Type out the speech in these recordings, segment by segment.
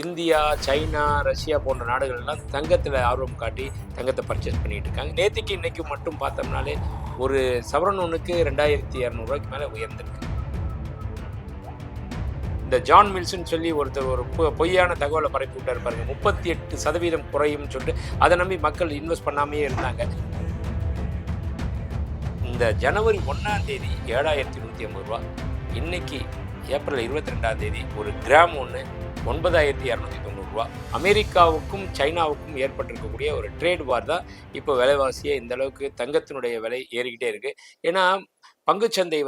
India, China, Russia போன்ற நாடுகள்லாம் தங்கத்துல ஆர்வம் காட்டி தங்கத்த பர்ச்சேஸ் பண்ணிட்டு இருக்காங்க. நேத்திக்கு இன்னைக்கு மட்டும் பார்த்தோம்னாலே, ஒரு சவரன் ஒண்ணுக்கு ரூ. 2,200 மேல உயர்ந்திருக்கு. இந்த ஜான் மில்ஸ்ன்னு சொல்லி ஒருத்தர் ஒரு பொய்யான தகவலை பரப்பி விட்டாரு பாருங்க. 38% குறையும்னு சொல்லிட்டு அதை நம்பி மக்கள் இன்வெஸ்ட் பண்ணாமையே இருந்தாங்க. இந்த ஜனவரி 1ஆம் தேதி ரூ. 7,150. இன்னைக்கு ஏப்ரல் 22ஆம் தேதி ஒரு கிராம் ஒன்று ரூ. 9,290. அமெரிக்காவுக்கும் சைனாவுக்கும் ஏற்பட்டிருக்கக்கூடிய ஒரு ட்ரேட் வார் தான் இப்போ விலைவாசியை இந்த அளவுக்கு தங்கத்தினுடைய விலை ஏறிக்கிட்டே இருக்கு. ஏன்னா பங்குச்சந்தை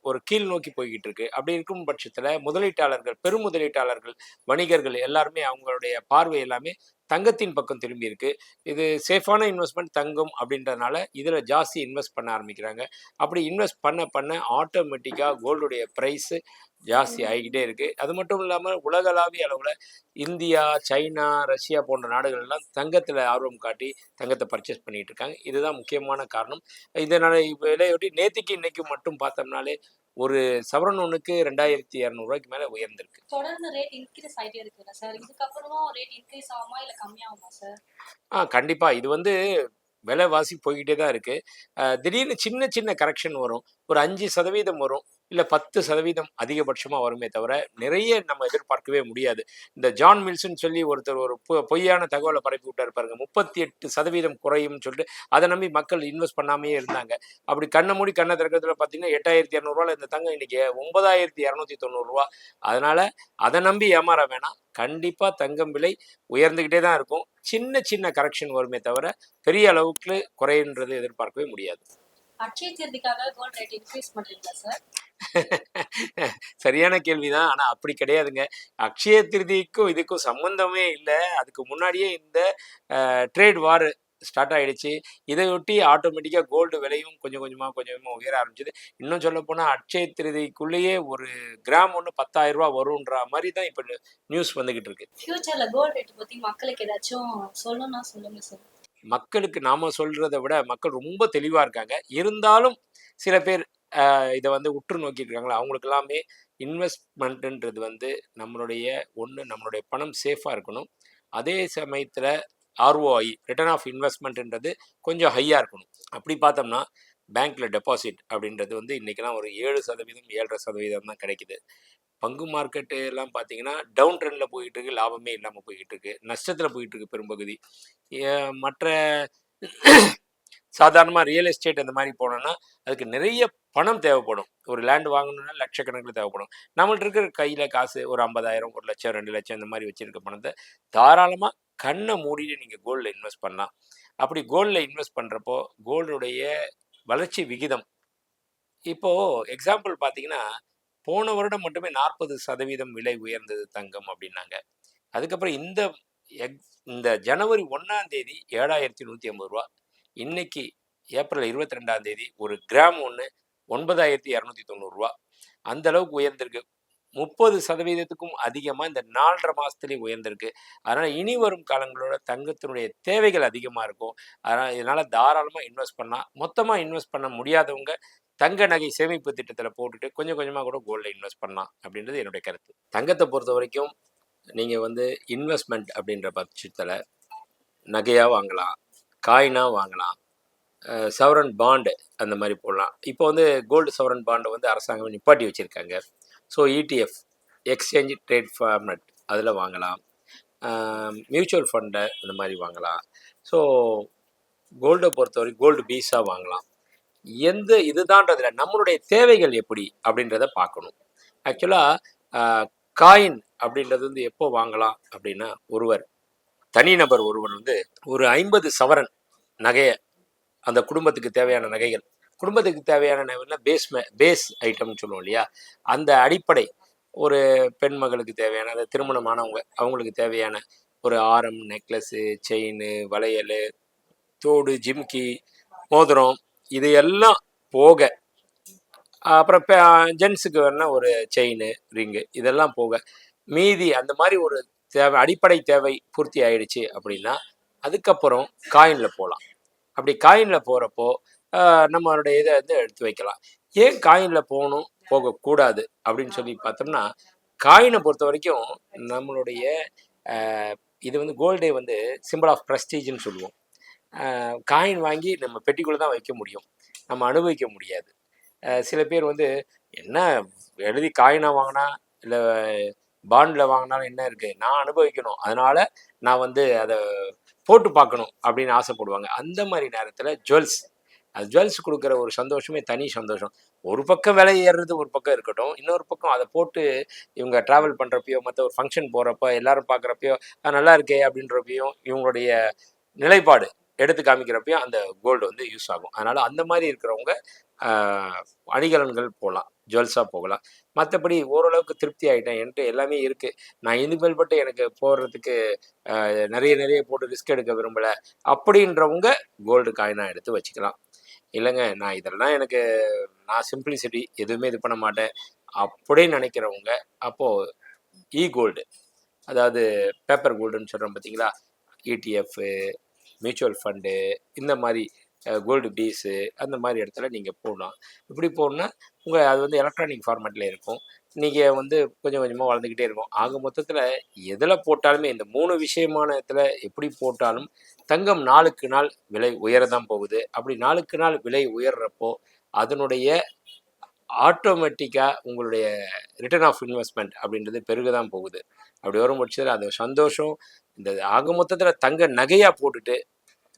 ஒரு கீழ் நோக்கி போய்கிட்டு இருக்கு. அப்படி இருக்கும் பட்சத்தில் முதலீட்டாளர்கள், பெரும் முதலீட்டாளர்கள், வணிகர்கள் எல்லாருமே அவங்களுடைய பார்வை எல்லாமே தங்கத்தின் பக்கம் திரும்பி இருக்கு. இது சேஃபான இன்வெஸ்ட்மெண்ட் தங்கம் அப்படின்றதுனால இதில் ஜாஸ்தி இன்வெஸ்ட் பண்ண ஆரம்பிக்கிறாங்க. அப்படி இன்வெஸ்ட் பண்ண பண்ண ஆட்டோமேட்டிக்காக கோல்டுடைய ப்ரைஸு ஜாஸ்தி ஆகிக்கிட்டே இருக்கு. அது மட்டும் இல்லாமல் உலகளாவிய அளவில் இந்தியா, சைனா, ரஷ்யா போன்ற நாடுகள் எல்லாம் தங்கத்தில் ஆர்வம் காட்டி தங்கத்தை பர்ச்சேஸ் பண்ணிட்டு இருக்காங்க. இதுதான் முக்கியமான காரணம். இதனால விலையொட்டி நேத்திக்கு இன்னைக்கு மட்டும் பார்த்தோம்னாலே ஒரு சவரன் ஒண்ணுக்கு ரூ. 2,200 மேல உயர்ந்திருக்கு. தொடர்ந்து ரேட் இன்க்ரீஸ் ஆயிட்டே இருக்குல்ல சார். இதுக்கப்புறமும் ரேட் இன்க்ரீஸ் ஆகுமா இல்ல கம்மியாகுமா சார்? கண்டிப்பா. இது விலைவாசி போய்க்கிட்டே தான் இருக்கு. திடீர்னு சின்ன சின்ன கரெக்ஷன் வரும். ஒரு 5% வரும். இல்ல 10% அதிகபட்சமா வருமே தவிர, நிறைய நம்ம எதிர்பார்க்கவே முடியாது. இந்த ஜான் மில்ஸ்ன்னு சொல்லி ஒருத்தர் ஒரு பொய்யான தகவலை பரப்பி விட்டாரு பாருங்க. 38% குறையும்னு சொல்லிட்டு அதை நம்பி மக்கள் இன்வெஸ்ட் பண்ணாமையே இருந்தாங்க. அப்படி கண்ண மூடி கண்ண திறக்கிறதுல பார்த்தீங்கன்னா, ரூ. 8,200 இந்த தங்கம் இன்னைக்கு ரூ. 9,290. அதனால அதை நம்பி ஏமாற வேணாம். கண்டிப்பா தங்கம் விலை உயர்ந்துகிட்டே தான் இருக்கும். சின்ன சின்ன கரெக்ஷன் வருமே தவிர பெரிய அளவுக்கு குறைன்றது எதிர்பார்க்கவே முடியாது. அட்சய திருதிக்காக கோல்ட் ரேட் இன்க்ரீஸ் பண்றீங்களா சார்? சரியான கேள்விதான். ஆனா அப்படி கிடையாதுங்க. அக்ஷய திருதிக்கும் இதுக்கும் சம்பந்தமே இல்லை. அதுக்கு முன்னாடியே இந்த ட்ரேட் வார் ஸ்டார்ட் ஆயிடுச்சு. இதையொட்டி ஆட்டோமேட்டிக்கா கோல்டு விலையும் கொஞ்சம் கொஞ்சமா கொஞ்சம் கொஞ்சமா உயர ஆரம்பிச்சது. இன்னும் சொல்ல போனா அட்சய திருதிக்குள்ளேயே ஒரு கிராம் ஒன்று 10,000 வரும்ன்ற மாதிரி தான் இப்ப நியூஸ் வந்துகிட்டு இருக்கு. ஃபியூச்சர்ல கோல்ட் ரேட் பத்தி மக்களுக்கு ஏதாச்சும் சொல்லணும்னா சொல்லுங்க சார். மக்களுக்கு நாம சொல்றதை விட மக்கள் ரொம்ப தெளிவா இருக்காங்க. இருந்தாலும் சில பேர் இதை உற்று நோக்கிட்டு இருக்காங்களா, அவங்களுக்கு எல்லாமே இன்வெஸ்ட்மெண்ட்ன்றது நம்மளுடைய நம்மளுடைய பணம் சேஃபா இருக்கணும். அதே சமயத்துல ROI, ரிட்டர்ன் ஆஃப் இன்வெஸ்ட்மெண்ட்ன்றது கொஞ்சம் ஹையா இருக்கணும். அப்படி பார்த்தோம்னா பேங்க்ல டெபாசிட் அப்படின்றது இன்னைக்கெல்லாம் ஒரு 7%, 7.5% தான் கிடைக்குது. பங்கு மார்க்கெட்டு எல்லாம் பார்த்தீங்கன்னா டவுன் ட்ரெண்டில் போயிட்டு இருக்கு. லாபமே இல்லாமல் போய்கிட்டு இருக்கு. நஷ்டத்தில் போயிட்டு இருக்கு பெரும்பகுதி. மற்ற சாதாரணமாக ரியல் எஸ்டேட் அந்த மாதிரி போனோம்னா அதுக்கு நிறைய பணம் தேவைப்படும். ஒரு லேண்ட் வாங்கணும்னா லட்சக்கணக்கில் தேவைப்படும். நம்மள்ட்ட இருக்கிற கையில் காசு ஒரு 50,000, 1,00,000, 2,00,000 இந்த மாதிரி வச்சிருக்க பணத்தை தாராளமாக கண்ணை மூடிட்டு நீங்கள் கோல்டில் இன்வெஸ்ட் பண்ணலாம். அப்படி கோல்டில் இன்வெஸ்ட் பண்ணுறப்போ கோல்டுடைய வளர்ச்சி விகிதம் இப்போது எக்ஸாம்பிள் பார்த்தீங்கன்னா, போன வருடம் மட்டுமே 40% விலை உயர்ந்தது தங்கம் அப்படின்னாங்க. அதுக்கப்புறம் இந்த ஜனவரி 1ஆம் தேதி ரூ. 7,150. இன்னைக்கு ஏப்ரல் 22ஆம் தேதி ஒரு கிராம் ஒன்று ரூ. 9,290. அந்த அளவுக்கு உயர்ந்திருக்கு. 30%க்கும் அதிகமாக இந்த 4.5 மாதத்துலேயும் உயர்ந்திருக்கு. அதனால் இனி வரும் காலங்களோட தங்கத்தினுடைய தேவைகள் அதிகமாக இருக்கும். இதனால் தாராளமாக இன்வெஸ்ட் பண்ணலாம். மொத்தமாக இன்வெஸ்ட் பண்ண முடியாதவங்க தங்க நகை சேமிப்பு திட்டத்தில் போட்டுட்டு கொஞ்சம் கொஞ்சமாக கூட கோல்டில் இன்வெஸ்ட் பண்ணலாம் அப்படின்றது என்னுடைய கருத்து. தங்கத்தை பொறுத்த வரைக்கும் நீங்கள் இன்வெஸ்ட்மெண்ட் அப்படின்ற பட்சத்தில் நகையாக வாங்கலாம், காயினாக வாங்கலாம், சவரன் பாண்டு அந்த மாதிரி போடலாம். இப்போ கோல்டு சவரன் பாண்டை அரசாங்கம் நிப்பாட்டி வச்சுருக்காங்க. So ETF, exchange trade format, அதில் வாங்கலாம். மியூச்சுவல் ஃபண்டை இந்த மாதிரி வாங்கலாம். ஸோ கோல்டை பொறுத்தவரைக்கும் கோல்டு பீஸாக வாங்கலாம். இதுதான்றதுல நம்மளுடைய தேவைகள் எப்படி அப்படின்றத பார்க்கணும். ஆக்சுவலாக காயின் அப்படின்றது எப்போ வாங்கலாம் அப்படின்னா, தனிநபர் ஒருவர் ஒரு 50 சவரன் நகையை, அந்த குடும்பத்துக்கு தேவையான நகைகள், குடும்பத்துக்கு தேவையான நகைகள்னா பேஸ் ஐட்டம்னு சொல்லுவோம் இல்லையா, அந்த அடிப்படை ஒரு பெண் மகளுக்கு தேவையான, அந்த திருமணமானவங்க அவங்களுக்கு தேவையான ஒரு ஆரம், நெக்லஸ்ஸு, செயின், வளையல், தோடு, ஜிம்கி, மோதிரம், இது எல்லாம் போக அப்புறம் ஜென்ஸுக்கு வேணா ஒரு செயின், ரிங்கு, இதெல்லாம் போக மீதி அந்த மாதிரி ஒரு தேவை, அடிப்படை தேவை பூர்த்தி ஆயிடுச்சு அப்படின்னா அதுக்கப்புறம் காயினில் போகலாம். அப்படி காயினில் போகிறப்போ நம்மளுடைய இதை எடுத்து வைக்கலாம். ஏன் காயினில் போகக்கூடாது அப்படின்னு சொல்லி பார்த்தோம்னா, காயினை பொறுத்த வரைக்கும் நம்மளுடைய இது வந்து கோல்டே வந்து சிம்பிள் ஆஃப் ப்ரெஸ்டீஜ்னு சொல்லுவோம். காயின் வாங்கி நம்ம பெட்டிக்குள்ளே தான் வைக்க முடியும், நம்ம அனுபவிக்க முடியாது. சில பேர் வந்து என்ன எழுதி காயினாக வாங்கினா இல்லை பாண்டில் வாங்கினாலும் என்ன இருக்குது, நான் அனுபவிக்கணும், அதனால் நான் வந்து அதை போட்டு பார்க்கணும் அப்படின்னு ஆசைப்படுவாங்க. அந்த மாதிரி நேரத்தில் ஜுவல்ஸ், அது ஜுவல்ஸ் கொடுக்குற ஒரு சந்தோஷமே தனி சந்தோஷம். ஒரு பக்கம் விலை ஏறுறது ஒரு பக்கம் இருக்கட்டும், இன்னொரு பக்கம் அதை போட்டு இவங்க ட்ராவல் பண்ணுறப்பையோ மற்ற ஒரு ஃபங்க்ஷன் போகிறப்ப எல்லாரும் பார்க்குறப்பையோ நல்லா இருக்கே அப்படின்றப்பையும் இவங்களுடைய நிலைப்பாடு எடுத்து காமிக்கிறப்பையும் அந்த கோல்டு வந்து யூஸ் ஆகும். அதனால் அந்த மாதிரி இருக்கிறவங்க அணிகலன்கள் போகலாம், ஜுவல்ஸாக போகலாம். மற்றபடி ஓரளவுக்கு திருப்தி ஆகிட்டேன், என்கிட்ட எல்லாமே இருக்குது, நான் இனிமேல் பட்டு எனக்கு போடுறதுக்கு நிறைய போட்டு ரிஸ்க் எடுக்க விரும்பலை அப்படின்றவங்க கோல்டு காயினாக எடுத்து வச்சுக்கலாம். இல்லைங்க நான் இதெல்லாம் எனக்கு நான் சிம்பிளிசிட்டி எதுவுமே இது பண்ண மாட்டேன் அப்படின்னு நினைக்கிறவங்க அப்போது கோல்டு, அதாவது பேப்பர் கோல்டுன்னு சொல்கிறோம் பார்த்தீங்களா, இடிஎஃப்பு, மியூச்சுவல் ஃபண்டு, இந்த மாதிரி கோல்டு பீஸு, அந்த மாதிரி இடத்துல நீங்கள் போடலாம். இப்படி போடணுன்னா உங்கள் அது வந்து எலக்ட்ரானிக் ஃபார்மேட்டில் இருக்கும், நீங்கள் வந்து கொஞ்சம் கொஞ்சமாக வளர்ந்துக்கிட்டே இருக்கும். ஆக மொத்தத்தில் எதில் போட்டாலுமே இந்த 3 விஷயமானத்தில் எப்படி போட்டாலும் தங்கம் நாளுக்கு நாள் விலை உயரதான் போகுது. அப்படி நாளுக்கு நாள் விலை உயர்றப்போ அதனுடைய ஆட்டோமேட்டிக்காக உங்களுடைய ரிட்டர்ன் ஆஃப் இன்வெஸ்ட்மெண்ட் அப்படின்றது பெருக தான் போகுது. அப்படி வரும் பட்சத்தில் அது சந்தோஷம். இந்த ஆக மொத்தத்தில் தங்க நகையாக போட்டுட்டு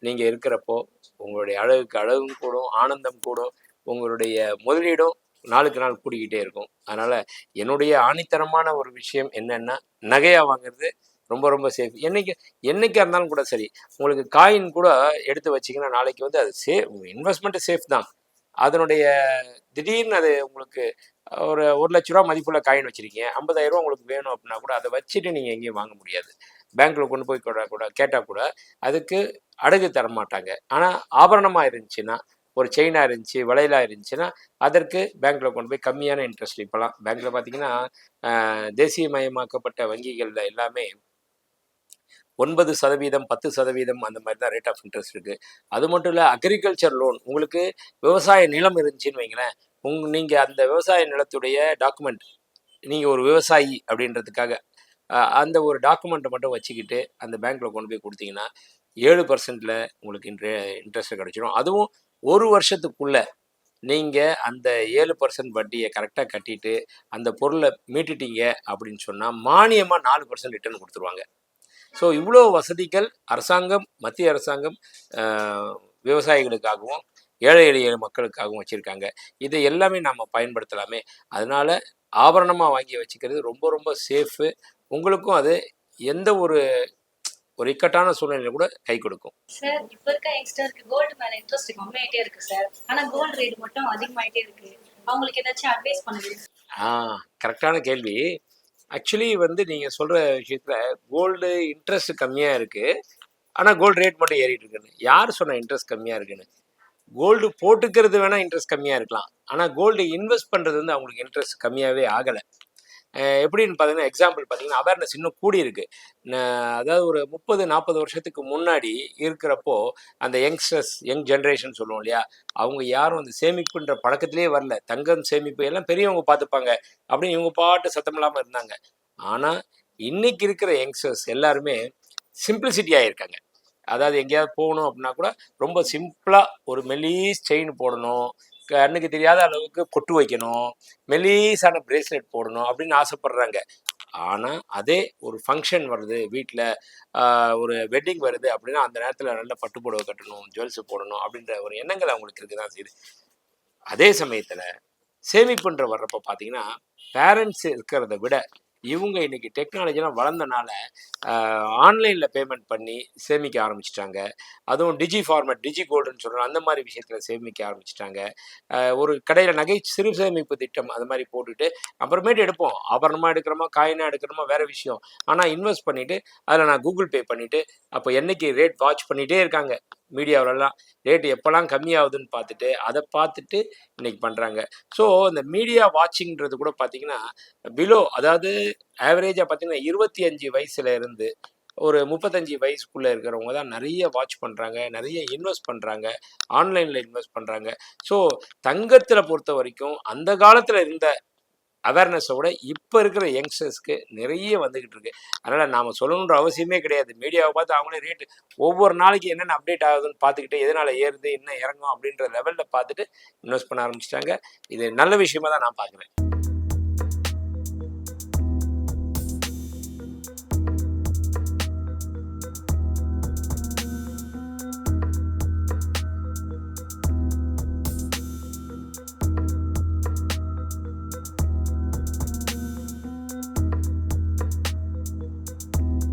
நீங்கள் இருக்கிறப்போ உங்களுடைய அழகுக்கு அழகும் கூடும், ஆனந்தம் கூடும், உங்களுடைய முதலீடும் நாளுக்கு நாள் கூடிக்கிட்டே இருக்கும். அதனால் என்னுடைய ஆணித்தரமான ஒரு விஷயம் என்னென்னா, நகையாக வாங்குறது ரொம்ப ரொம்ப சேஃப். என்னைக்கா இருந்தாலும் கூட சரி, உங்களுக்கு காயின் கூட எடுத்து வச்சிங்கன்னா நாளைக்கு வந்து அது இன்வெஸ்ட்மெண்ட்டு சேஃப் தான். அதனுடைய திடீர்னு அது உங்களுக்கு ஒரு 1,00,000 ரூபா மதிப்புள்ள காயின் வச்சுருக்கீங்க, 50,000 ரூபா உங்களுக்கு வேணும் அப்படின்னா கூட அதை வச்சுட்டு நீங்கள் எங்கேயும் வாங்க முடியாது. பேங்க்கில் கொண்டு போய் கேட்டால் கூட அதுக்கு அடகு தர மாட்டாங்க. ஆனால் ஆபரணமாக இருந்துச்சுன்னா, ஒரு செயினாக இருந்துச்சு, வளையலாக இருந்துச்சுன்னா அதற்கு பேங்க்கில் கொண்டு போய் கம்மியான இன்ட்ரெஸ்ட். இப்போலாம் பேங்க்கில் பார்த்தீங்கன்னா தேசியமயமாக்கப்பட்ட வங்கிகளில் எல்லாமே 9%, 10% அந்த மாதிரி தான் ரேட் ஆஃப் இன்ட்ரெஸ்ட் இருக்குது. அது மட்டும் இல்லை, அக்ரிகல்ச்சர் லோன், உங்களுக்கு விவசாய நிலம் இருந்துச்சுன்னு வைங்களேன், நீங்கள் அந்த விவசாய நிலத்துடைய டாக்குமெண்ட், நீங்கள் ஒரு விவசாயி அப்படின்றதுக்காக அந்த ஒரு டாக்குமெண்ட்டை மட்டும் வச்சுக்கிட்டு அந்த பேங்க்கில் கொண்டு போய் கொடுத்தீங்கன்னா 7%ல் உங்களுக்கு இன்ட்ரெஸ்ட் கிடச்சிடும். அதுவும் ஒரு வருஷத்துக்குள்ளே நீங்கள் அந்த 7% வட்டியை கரெக்டாக கட்டிட்டு அந்த பொருளை மீட்டுட்டீங்க அப்படின்னு சொன்னால் மானியமாக 4% ரிட்டர்ன் கொடுத்துருவாங்க. ஸோ இவ்வளோ வசதிகள் அரசாங்கம், மத்திய அரசாங்கம் விவசாயிகளுக்காகவும் ஏழை எளிய மக்களுக்காகவும் வச்சுருக்காங்க. இதை எல்லாமே நம்ம பயன்படுத்தலாமே. அதனால் ஆபரணமாக வாங்கி வச்சுக்கிறது ரொம்ப ரொம்ப சேஃபு. உங்களுக்கும் அது எந்த ஒரு இக்கட்டான சூழ்நிலையில கூட கை கொடுக்கும். சார், இப்போ இருக்க யங்ஸ்டருக்கு கோல்டு மேல இன்ட்ரெஸ்ட் கம்மியாயிட்டே இருக்கு சார். ஆனா கோல்டு ரேட் மட்டும் அதிகமாயிட்டே இருக்கு. அவங்களுக்கு ஏதாச்சும் அட்வைஸ் பண்ணுங்க. கரெக்டான கேள்வி. ஆக்சுவலி வந்து நீங்கள் சொல்கிற விஷயத்தில் கோல்டு இன்ட்ரெஸ்ட் கம்மியாக இருக்குது, ஆனால் கோல்டு ரேட் மட்டும் ஏறிட்டு இருக்குன்னு யார் சொன்னால் இன்ட்ரெஸ்ட் கம்மியாக இருக்குன்னு? கோல்டு போட்டுக்கிறது வேணால் இன்ட்ரெஸ்ட் கம்மியாக இருக்கலாம், ஆனால் கோல்டு இன்வெஸ்ட் பண்ணுறது வந்து அவங்களுக்கு இன்ட்ரெஸ்ட் கம்மியாகவே ஆகலை. எப்படின்னு பார்த்தீங்கன்னா, எக்ஸாம்பிள் பார்த்தீங்கன்னா அவேர்னஸ் இன்னும் கூடி இருக்கு. அதாவது ஒரு 30-40 வருஷத்துக்கு முன்னாடி இருக்கிறப்போ அந்த யங் ஜென்ரேஷன் சொல்லுவோம் இல்லையா, அவங்க யாரும் அந்த சேமிப்புன்ற பழக்கத்திலே வரல. தங்கம் சேமிப்பு எல்லாம் பெரியவங்க பார்த்துப்பாங்க அப்படின்னு இவங்க பாட்டு சத்தம் இல்லாமல் இருந்தாங்க. ஆனால் இன்னைக்கு இருக்கிற யங்ஸ்டர்ஸ் எல்லாருமே சிம்பிளிசிட்டி ஆகியிருக்காங்க. அதாவது எங்கேயாவது போகணும் அப்படின்னா கூட ரொம்ப சிம்பிளாக ஒரு மெலீஸ் செயின் போடணும், கண்ணுக்கு தெரியாத அளவுக்கு பொட்டு வைக்கணும், மெலீஸான பிரேஸ்லெட் போடணும் அப்படின்னு ஆசைப்படுறாங்க. ஆனால் அதே ஒரு ஃபங்க்ஷன் வருது வீட்டில், ஒரு வெட்டிங் வருது அப்படின்னா அந்த நேரத்தில் நல்ல பட்டு புடவை கட்டணும், ஜுவல்ஸு போடணும் அப்படின்ற ஒரு எண்ணங்கள் அவங்களுக்கு இருக்குது தான் செய்யுது. அதே சமயத்தில் சேமிப்புன்ற வர்றப்போ பார்த்தீங்கன்னா பேரண்ட்ஸ் இருக்கிறத விட இவங்க இன்னைக்கு டெக்னாலஜிலாம் வளர்ந்தனால ஆன்லைனில் பேமெண்ட் பண்ணி சேமிக்க ஆரம்பிச்சிட்டாங்க. அதுவும் டிஜி கோல்டுன்னு சொல்கிறோம், அந்த மாதிரி விஷயத்தில் சேமிக்க ஆரம்பிச்சிட்டாங்க. ஒரு கடையில் சிறு சேமிப்பு திட்டம் அது மாதிரி போட்டுட்டு அப்புறமேட்டு எடுப்போம், ஆபரணமாக எடுக்கிறோமா காயினாக எடுக்கிறோமா வேறு விஷயம், ஆனால் இன்வெஸ்ட் பண்ணிவிட்டு அதில் நான் கூகுள் பே பண்ணிவிட்டு அப்போ என்றைக்கு ரேட் வாட்ச் பண்ணிகிட்டே இருக்காங்க. மீடியாவிலலாம் ரேட்டு எப்போல்லாம் கம்மியாகுதுன்னு பார்த்துட்டு அதை பார்த்துட்டு இன்னைக்கு பண்ணுறாங்க. ஸோ இந்த மீடியா வாட்சிங்கிறது கூட பார்த்தீங்கன்னா பிலோ, அதாவது ஆவரேஜாக பார்த்தீங்கன்னா 25 வயசுல இருந்து ஒரு 35 வயசுக்குள்ளே இருக்கிறவங்க தான் நிறைய வாட்ச் பண்ணுறாங்க, நிறைய இன்வெஸ்ட் பண்ணுறாங்க, ஆன்லைனில் இன்வெஸ்ட் பண்ணுறாங்க. ஸோ தங்கத்தில் பொறுத்த வரைக்கும் அந்த காலத்தில் இருந்த அவேர்னஸோட இப்போ இருக்கிற யங்ஸ்டர்ஸ்க்கு நிறைய வந்துக்கிட்டு இருக்கு. அதனால் நாம் சொல்லணுன்ற அவசியமே கிடையாது. மீடியாவை பார்த்து அவங்களே ரேட்டு ஒவ்வொரு நாளைக்கு என்னென்ன அப்டேட் ஆகுதுன்னு பார்த்துக்கிட்டு எதனால் ஏறுது என்ன இறங்கும் அப்படின்ற லெவலில் பார்த்துட்டு இன்வெஸ்ட் பண்ண ஆரம்பிச்சிட்டாங்க. இது நல்ல விஷயமா தான் நான் பார்க்குறேன்.